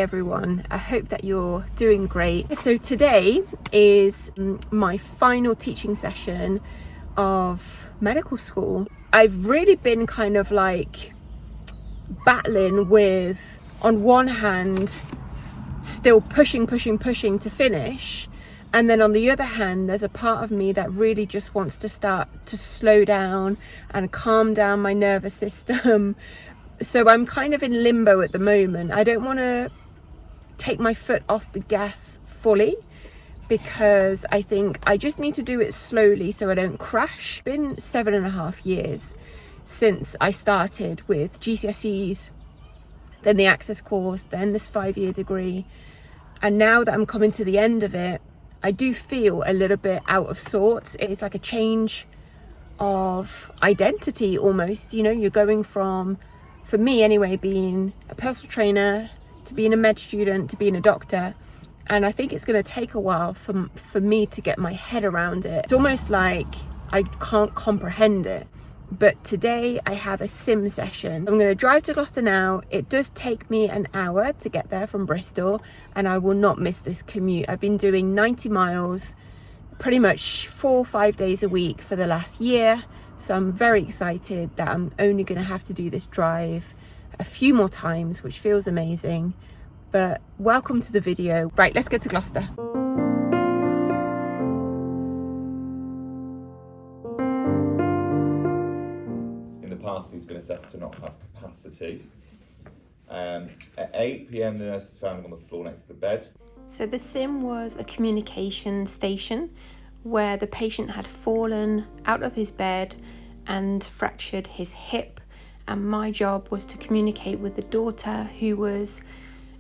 everyone, I hope that you're doing great. So today is my final teaching session of medical school. I've really been kind of like battling with, on one hand, still pushing to finish, and then on the other hand there's a part of me that really just wants to start to slow down and calm down my nervous system. So I'm kind of in limbo at the moment. I don't want to take my foot off the gas fully because I think I just need to do it slowly so I don't crash. It's been 7.5 years since I started with GCSEs, then the access course, then this 5-year degree. And now that I'm coming to the end of it, I do feel a little bit out of sorts. It's like a change of identity almost. You know, you're going from, for me anyway, being a personal trainer to being a med student to being a doctor. And I think it's going to take a while for me to get my head around it. It's almost like I can't comprehend it. But today I have a sim session. I'm going to drive to Gloucester now. It does take me an hour to get there from Bristol, and I will not miss this commute. I've been doing 90 miles pretty much 4 or 5 days a week for the last year. So I'm very excited that I'm only going to have to do this drive a few more times, which feels amazing. But welcome to the video. Right, let's get to Gloucester. He's been assessed to not have capacity. At 8 p.m, the nurses found him on the floor next to the bed. So the sim was a communication station where the patient had fallen out of his bed and fractured his hip, and my job was to communicate with the daughter, who was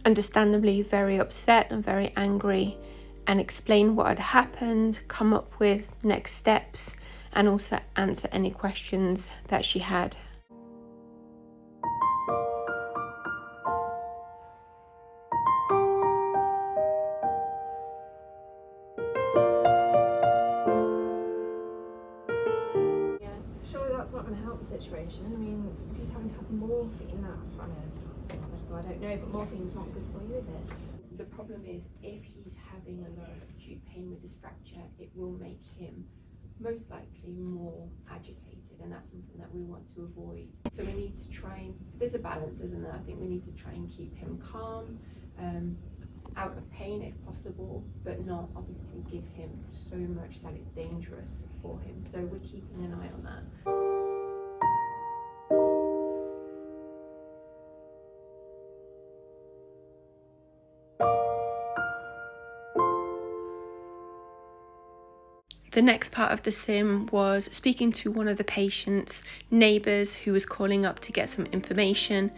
understandably very upset and very angry, and explain what had happened, come up with next steps, and also answer any questions that she had. Surely that's not going to help the situation. I mean, if he's having to have morphine, I don't know, but morphine's not good for you, is it? The problem is, if he's having a lot of acute pain with his fracture, it will make him most likely more agitated, and that's something that we want to avoid. So we need to try and, there's a balance, isn't there? I think we need to try and keep him calm, out of pain if possible, but not obviously give him so much that it's dangerous for him. So we're keeping an eye on that. The next part of the sim was speaking to one of the patient's neighbours who was calling up to get some information,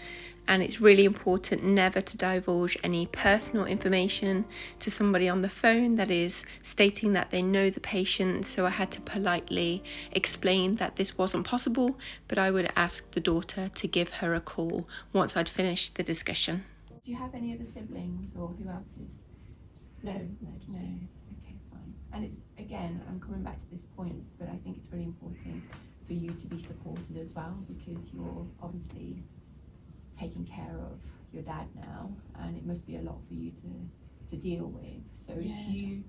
and it's really important never to divulge any personal information to somebody on the phone that is stating that they know the patient. So I had to politely explain that this wasn't possible, but I would ask the daughter to give her a call once I'd finished the discussion. Do you have any other siblings, or who else is? No. Okay, fine. And it's, again, I'm coming back to this point, but I think it's really important for you to be supported as well, because you're obviously taking care of your dad now, and it must be a lot for you to deal with. So if you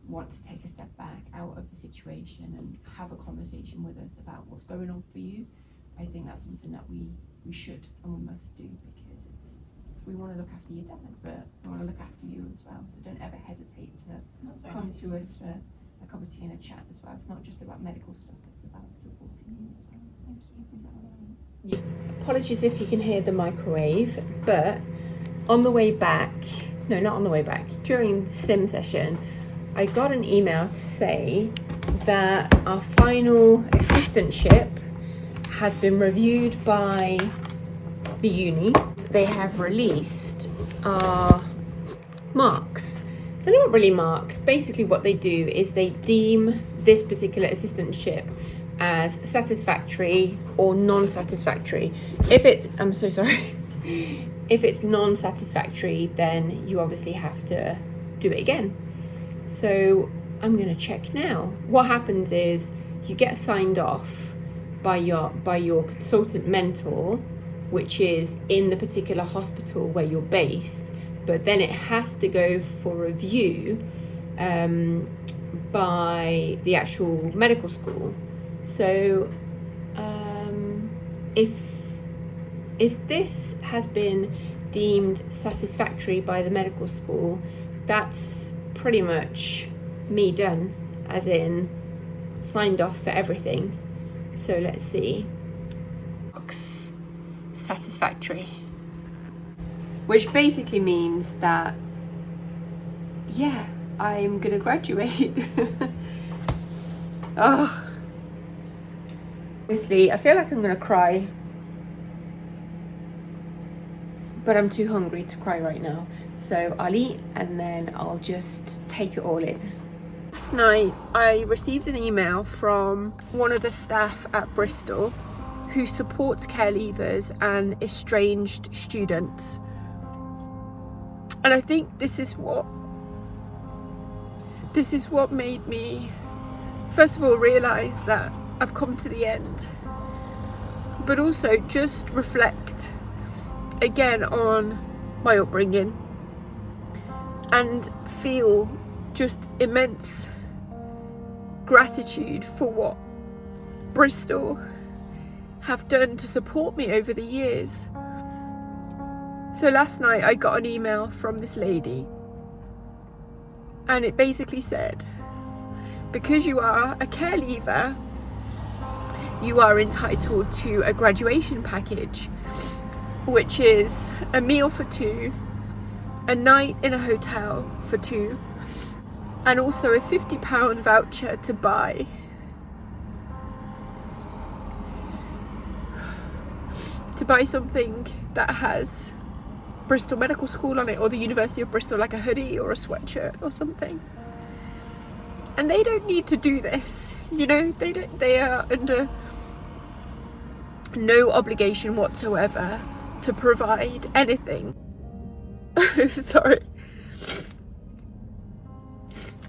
want to take a step back out of the situation and have a conversation with us about what's going on for you, I think that's something that we should and we must do, because we want to look after your dad, but we want to look after you as well. So don't ever hesitate to come to us for a cup of tea and a chat as well. It's not just about medical stuff, it's about supporting you as well. Thank you. Is that all right? Yeah. Apologies if you can hear the microwave, but on the way back, no, not on the way back, during the sim session, I got an email to say that our final assistantship has been reviewed by the uni. They have released our marks. They're not really marks. Basically what they do is they deem this particular assistantship as satisfactory or non-satisfactory. If it's, I'm so sorry, if it's non-satisfactory, then you obviously have to do it again. So I'm going to check now. What happens is you get signed off by your consultant mentor, which is in the particular hospital where you're based, but then it has to go for review by the actual medical school. So if this has been deemed satisfactory by the medical school, that's pretty much me done, as in signed off for everything. So let's see. Satisfactory, which basically means that, yeah, I'm gonna graduate. Oh, honestly, I feel like I'm gonna cry, but I'm too hungry to cry right now. So I'll eat and then I'll just take it all in. Last night I received an email from one of the staff at Bristol who supports care leavers and estranged students. And I think this is what made me, first of all, realise that I've come to the end, but also just reflect again on my upbringing and feel just immense gratitude for what Bristol have done to support me over the years. So last night I got an email from this lady, and it basically said, because you are a care leaver, you are entitled to a graduation package, which is a meal for two, a night in a hotel for two, and also a £50 voucher to buy something that has Bristol Medical School on it, or the University of Bristol, like a hoodie or a sweatshirt or something. And they don't need to do this, you know, they are under no obligation whatsoever to provide anything. Sorry.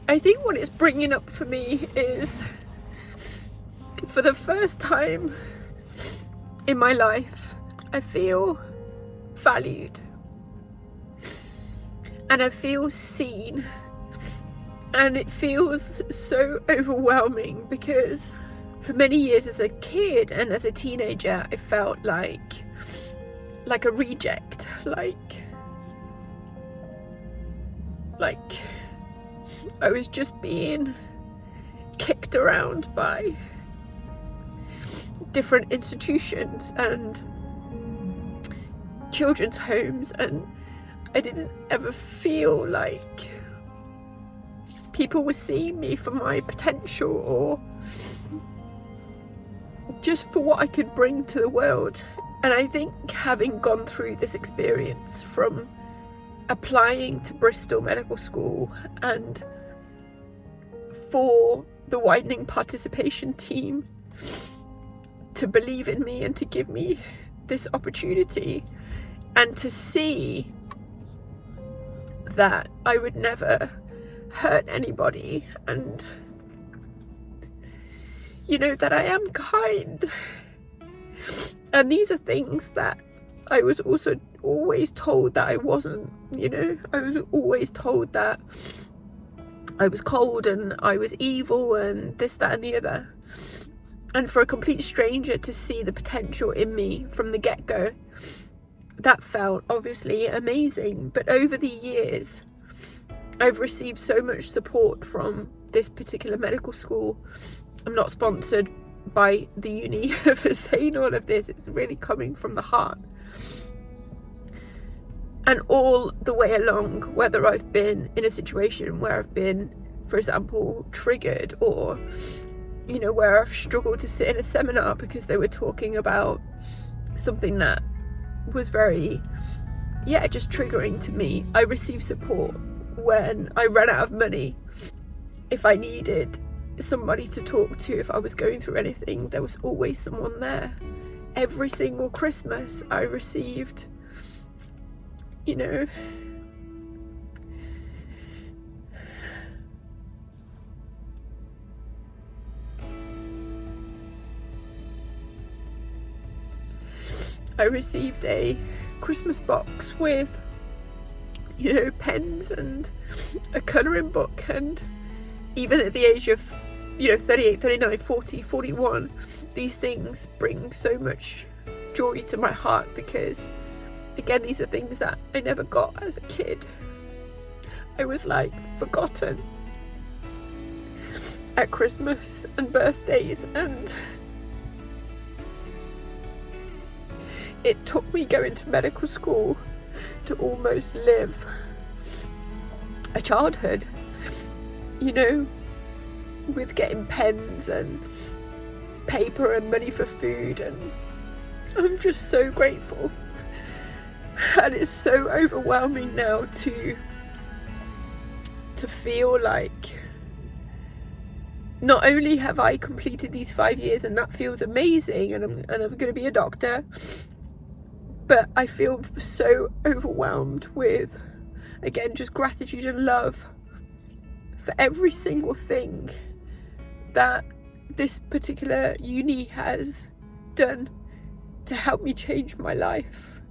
I think what it's bringing up for me is, for the first time in my life, I feel valued and I feel seen, and it feels so overwhelming because for many years as a kid and as a teenager I felt like a reject, like I was just being kicked around by different institutions and children's homes, and I didn't ever feel like people were seeing me for my potential or just for what I could bring to the world. And I think having gone through this experience from applying to Bristol Medical School, and for the widening participation team to believe in me and to give me this opportunity, and to see that I would never hurt anybody, and you know, that I am kind. And these are things that I was also always told that I wasn't, you know. I was always told that I was cold and I was evil and this, that and the other. And for a complete stranger to see the potential in me from the get-go, that felt obviously amazing. But over the years, I've received so much support from this particular medical school. I'm not sponsored by the uni for saying all of this. It's really coming from the heart. And all the way along, whether I've been in a situation where I've been, for example, triggered, or, you know, where I've struggled to sit in a seminar because they were talking about something that was very, just triggering to me, I received support. When I ran out of money, if I needed somebody to talk to, if I was going through anything, there was always someone there. Every single Christmas I received, you know, I received a Christmas box with you know, pens and a colouring book. And even at the age of, you know, 38, 39, 40, 41, these things bring so much joy to my heart, because again, these are things that I never got as a kid. I was like forgotten at Christmas and birthdays, and it took me going to medical school to almost live a childhood, you know, with getting pens and paper and money for food. And I'm just so grateful, and it's so overwhelming now to feel like not only have I completed these 5 years, and that feels amazing, and I'm going to be a doctor, but I feel so overwhelmed with, again, just gratitude and love for every single thing that this particular uni has done to help me change my life.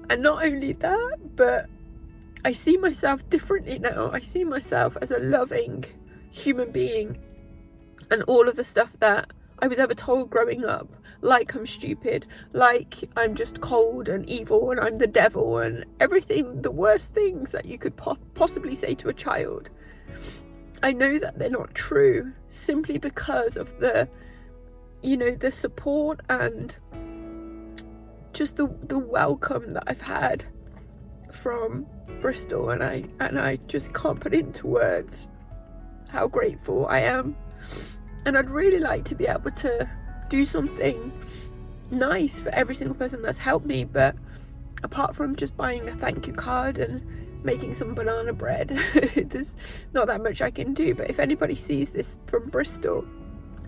And not only that, but I see myself differently now. I see myself as a loving human being, and all of the stuff that I was ever told growing up, like I'm stupid, like I'm just cold and evil and I'm the devil and everything, the worst things that you could possibly say to a child. I know that they're not true, simply because of the, you know, the support and just the welcome that I've had from Bristol, and I just can't put into words how grateful I am. And I'd really like to be able to do something nice for every single person that's helped me, but apart from just buying a thank you card and making some banana bread, there's not that much I can do. But if anybody sees this from Bristol,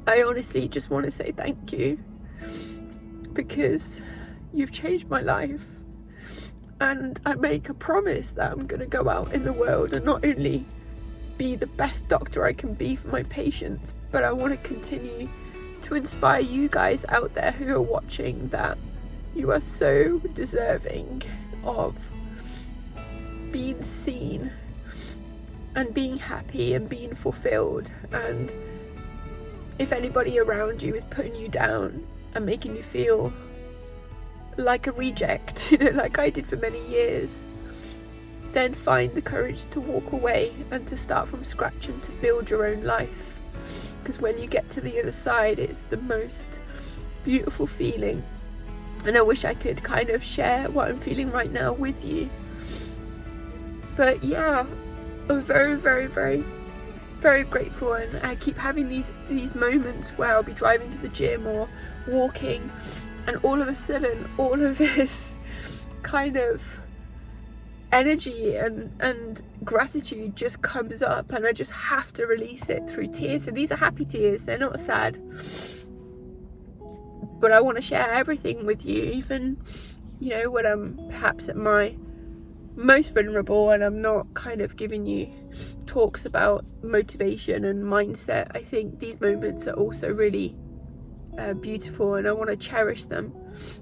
I honestly just want to say thank you, because you've changed my life. And I make a promise that I'm going to go out in the world and not only be the best doctor I can be for my patients, but I want to continue to inspire you guys out there who are watching, that you are so deserving of being seen and being happy and being fulfilled. And if anybody around you is putting you down and making you feel like a reject, you know, like I did for many years, then find the courage to walk away and to start from scratch and to build your own life. Because when you get to the other side, it's the most beautiful feeling. And I wish I could kind of share what I'm feeling right now with you. But yeah, I'm very, very, very, very grateful, and I keep having these moments where I'll be driving to the gym or walking, and all of a sudden all of this kind of energy and gratitude just comes up, and I just have to release it through tears. So these are happy tears, they're not sad, but I want to share everything with you, even, you know, when I'm perhaps at my most vulnerable and I'm not kind of giving you talks about motivation and mindset. I think these moments are also really beautiful, and I want to cherish them.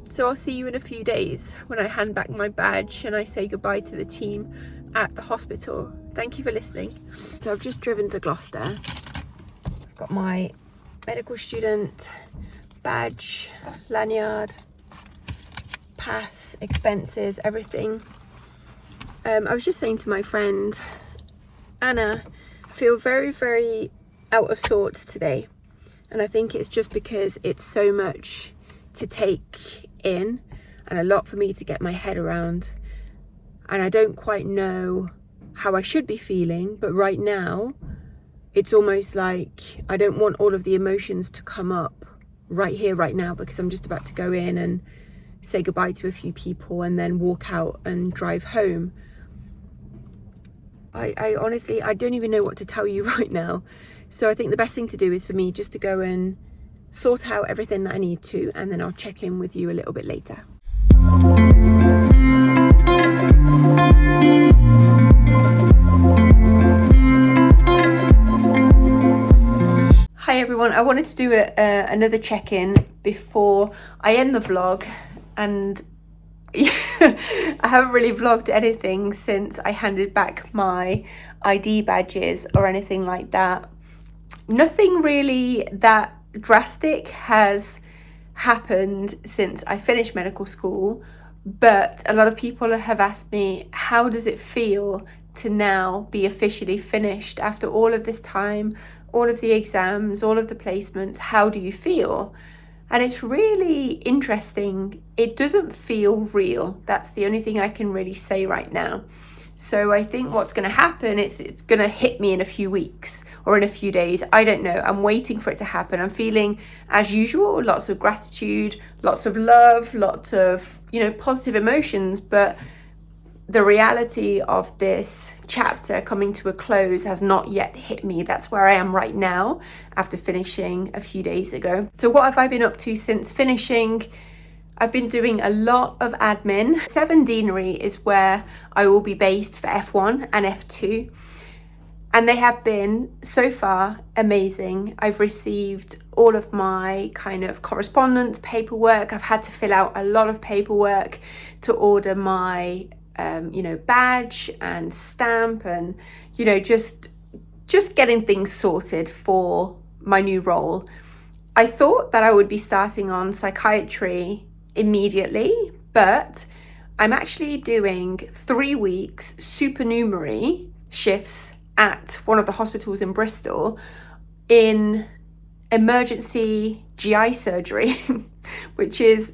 So I'll see you in a few days when I hand back my badge and I say goodbye to the team at the hospital. Thank you for listening. So I've just driven to Gloucester. I've got my medical student badge, lanyard, pass, expenses, everything. I was just saying to my friend Anna, I feel very, very out of sorts today. And I think it's just because it's so much to take in and a lot for me to get my head around. And I don't quite know how I should be feeling, but right now it's almost like I don't want all of the emotions to come up right here, right now, because I'm just about to go in and say goodbye to a few people and then walk out and drive home. I honestly, I don't even know what to tell you right now. So I think the best thing to do is for me just to go and sort out everything that I need to, and then I'll check in with you a little bit later. Hi everyone, I wanted to do another check-in before I end the vlog, and I haven't really vlogged anything since I handed back my ID badges or anything like that. Nothing really that drastic has happened since I finished medical school, but a lot of people have asked me, how does it feel to now be officially finished after all of this time, all of the exams, all of the placements? How do you feel? And it's really interesting. It doesn't feel real. That's the only thing I can really say right now. So I think what's going to happen is it's going to hit me in a few weeks or in a few days. I don't know. I'm waiting for it to happen. I'm feeling, as usual, lots of gratitude, lots of love, lots of, positive emotions. But the reality of this chapter coming to a close has not yet hit me. That's where I am right now after finishing a few days ago. So what have I been up to since finishing? I've been doing a lot of admin. 7 Deanery is where I will be based for F1 and F2. And they have been, so far, amazing. I've received all of my kind of correspondence, paperwork. I've had to fill out a lot of paperwork to order my, badge and stamp and, just getting things sorted for my new role. I thought that I would be starting on psychiatry immediately, but I'm actually doing 3 weeks supernumerary shifts at one of the hospitals in Bristol in emergency GI surgery, which is,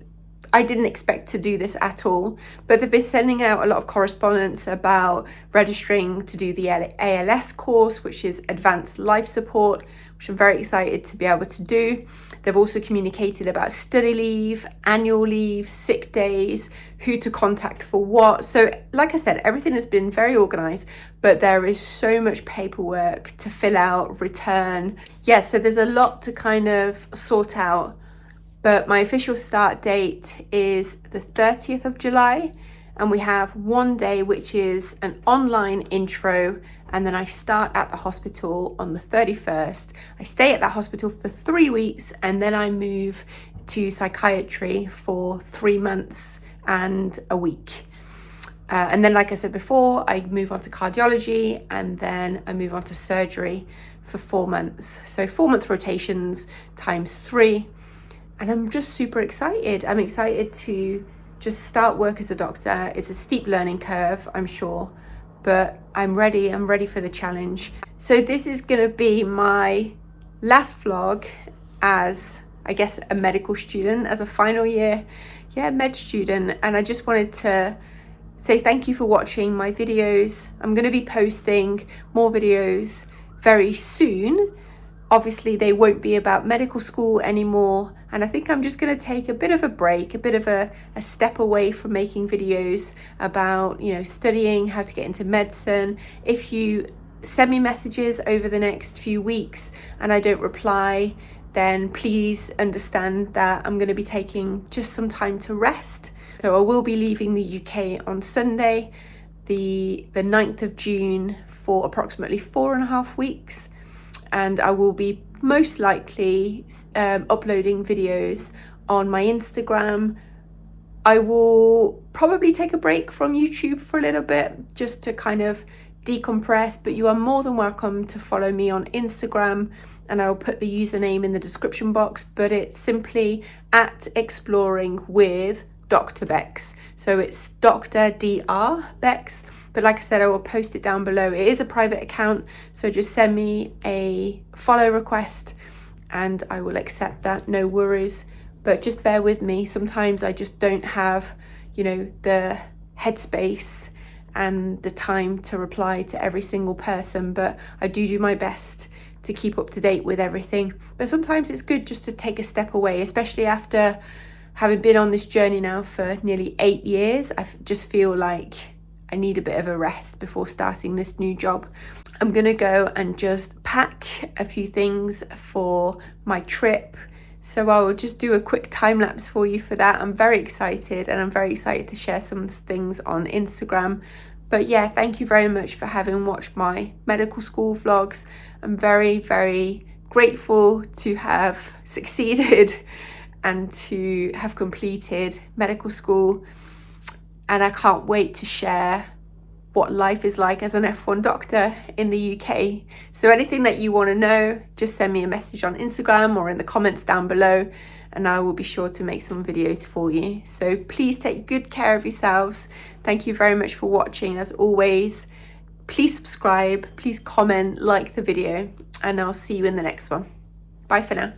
I didn't expect to do this at all, but they've been sending out a lot of correspondence about registering to do the ALS course, which is Advanced Life Support, which I'm very excited to be able to do. They've also communicated about study leave, annual leave, sick days, who to contact for what. So like I said, everything has been very organized, but there is so much paperwork to fill out, return. So there's a lot to kind of sort out. But my official start date is the 30th of July, and we have one day which is an online intro, and then I start at the hospital on the 31st. I stay at that hospital for 3 weeks, and then I move to psychiatry for 3 months and a week. And then, like I said before, I move on to cardiology, and then I move on to surgery for 4 months. So 4-month rotations times 3. And I'm just super excited. I'm excited to just start work as a doctor. It's a steep learning curve, I'm sure, but I'm ready. I'm ready for the challenge. So this is gonna be my last vlog as, I guess, a medical student, as a final year, med student. And I just wanted to say thank you for watching my videos. I'm gonna be posting more videos very soon. Obviously, they won't be about medical school anymore. And I think I'm just going to take a bit of a break, a bit of a step away from making videos about, studying, how to get into medicine. If you send me messages over the next few weeks and I don't reply, then please understand that I'm going to be taking just some time to rest. So I will be leaving the UK on Sunday, the 9th of June, for approximately 4.5 weeks. And I will be most likely uploading videos on my Instagram. I will probably take a break from YouTube for a little bit just to kind of decompress, but you are more than welcome to follow me on Instagram, and I'll put the username in the description box, but it's simply at Exploring with Dr. Becs. So it's Dr. Dr. Becs. But like I said, I will post it down below. It is a private account, so just send me a follow request and I will accept that, no worries. But just bear with me. Sometimes I just don't have, the headspace and the time to reply to every single person, but I do my best to keep up to date with everything. But sometimes it's good just to take a step away, especially after having been on this journey now for nearly 8 years. I just feel like I need a bit of a rest before starting this new job. I'm gonna go and just pack a few things for my trip. So I will just do a quick time lapse for you for that. I'm very excited, and I'm very excited to share some things on Instagram. But thank you very much for having watched my medical school vlogs. I'm very, very grateful to have succeeded and to have completed medical school. and I can't wait to share what life is like as an F1 doctor in the UK. So anything that you want to know, just send me a message on Instagram or in the comments down below, and I will be sure to make some videos for you. So please take good care of yourselves. Thank you very much for watching as always. Please subscribe, please comment, like the video, and I'll see you in the next one. Bye for now.